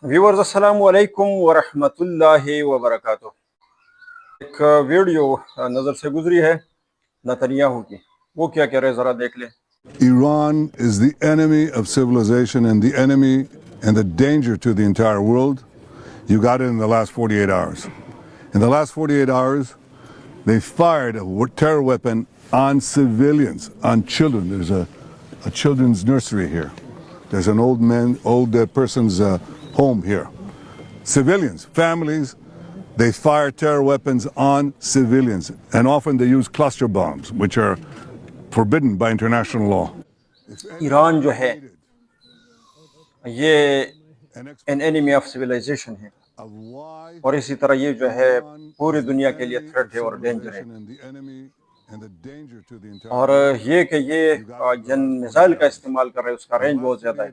Viewers अस्सलाम वालेकुम वरहमतुल्लाहि वबरकातुह। एक वीडियो नज़र से गुजरी है नेतन्याहू की, वो क्या कह रहे हैं ज़रा देख लें। Iran is the enemy of civilization and the enemy and the danger to the entire world. You got it in the last 48 hours. In the last 48 hours, they fired a terror weapon on civilians, on children. There's a children's nursery here. There's an old person's home here. Civilians, families, they fire terror weapons on civilians. And often they use cluster bombs, which are forbidden by international law. Iran जो है ये an enemy of civilisation है, और इसी तरह ये जो है पूरी दुनिया के लिए थ्रेट है और डेंजर है। और ये कि ये जन मिसाइल का इस्तेमाल कर रहे हैं, उसका रेंज बहुत ज़्यादा है।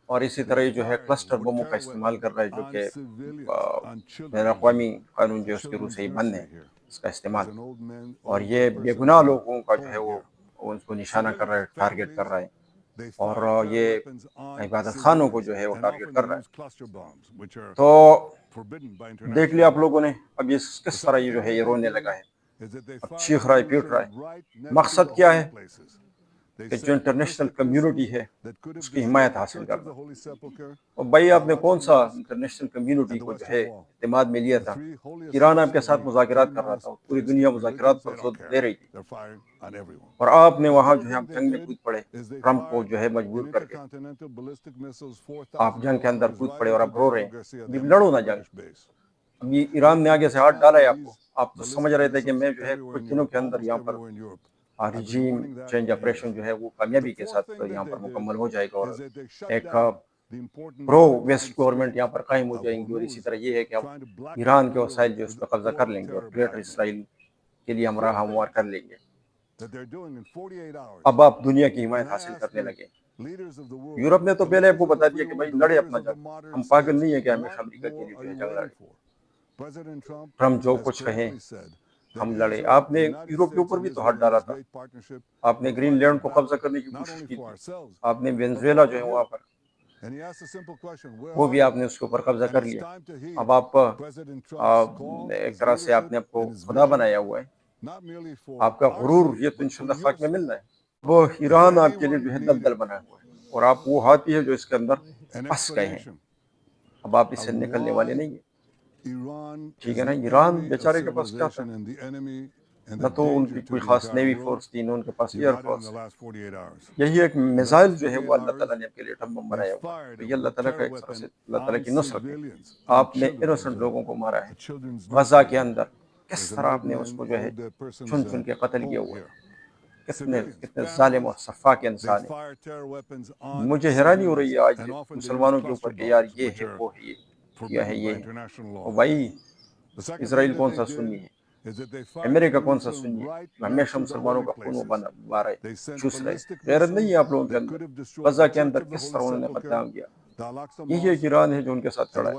और इसी तरह ये जो है क्लस्टर बमों का इस्तेमाल कर रहा है, जो कि बैन अक़वामी कानून जो है उसके रूप से ही बंद है इसका इस्तेमाल। और ये बेगुनाह लोगों का जो है वो उनको निशाना कर रहा है, टारगेट कर रहा है, और ये इबादत खानों को जो है वो टारगेट कर रहा है। तो देख लिया आप लोगों ने, अब ये किस तरह ये जो है ये रोने लगा है, अब चीख रहा है, पीट रहा है। मकसद क्या है कि जो इंटरनेशनल कम्युनिटी है उसकी हिमायत हासिल करना। और भाई आपने कौन सा इंटरनेशनल कम्युनिटी को जो है इत्तेमाद में लिया था? ईरान आपके साथ मुज़ाकरात कर रहा था, पूरी दुनिया मुज़ाकरात पर जोर दे रही थी, और आपने वहाँ जो है आप जंग में कूद पड़े, ट्रम्प को जो है मजबूर करके आप जंग के अंदर कूद पड़े और आप रो रहे हैं। अभी लड़ो ना जंग। अभी ईरान ने आगे से हाथ डाला है आपको, आप तो समझ रहे थे कि मैं जो है कुछ दिनों के अंदर यहाँ पर रिजीम चेंज ऑपरेशन जो है वो कामयाबी के साथ यहाँ पर मुकम्मल हो जाएगा, और एक प्रो वेस्ट गवर्नमेंट यहाँ पर कायम हो जाएंगी। और इसी तरह ये है कि हम ईरान के वसाइल जो उस पर कब्जा कर लेंगे और ग्रेटर इसराइल के लिए हम राह हमवार कर लेंगे। अब आप दुनिया की हिमायत हासिल करने लगे। यूरोप ने तो पहले आपको बता दिया कि भाई लड़े अपना जंग, हम पागल नहीं है कि हमेशा अमेरिका के लिए जो है जंग लड़े। ट्रम्प जो कुछ कहें हम लड़े। आपने यूरोप के ऊपर भी तो हाथ डाला था, आपने ग्रीनलैंड को कब्जा करने की कोशिश की थी, आपने वेनेजुएला जो है वहाँ पर वो भी आपने उसके ऊपर कब्जा कर लिया। अब आप एक तरह से आपने आपको खुदा बनाया हुआ है, आपका गुरूर ये तो इंशाल्लाह खाक में मिलना है। वो ईरान आपके लिए जो है दलदल बना हुआ है, और आप वो हाथी है जो इसके अंदर फंस गए हैं। अब आप इससे निकलने वाले नहीं है, ठीक है ना। ईरान बेचारे के पास क्या था, न तो उनकी कोई खास नेवी फोर्स थी, न उनके पास एयर फोर्स। यही एक मिसाइल जो है वो अल्लाह ताला ने आपके लिए एटम बम बनाया हुआ है। तो ये अल्लाह ताला का एक तरह से अल्लाह ताला की नुसरत है। आपने इनोसेंट लोगों को मारा है गजा के अंदर, किस तरह आपने उसको जो है चुन चुन के कत्ल किया हुआ है। कितने कितने जालिम और सफाक इंसान है। मुझे हैरानी हो रही है आज मुसलमानों के ऊपर कि यार ये है, वो है, ये है, ये है। और भाई इसराइल कौन सा सुन्नी है, अमेरिका कौन सा सुन्नी है? हमेशा मुसलमानों का खून वो बना रहे, चूस रहे। गैरत नहीं है आप लोगों के अंदर? गजा के अंदर किस तरह उन्होंने कत्लेआम किया। यही एक ईरान है जो उनके साथ खड़ा है।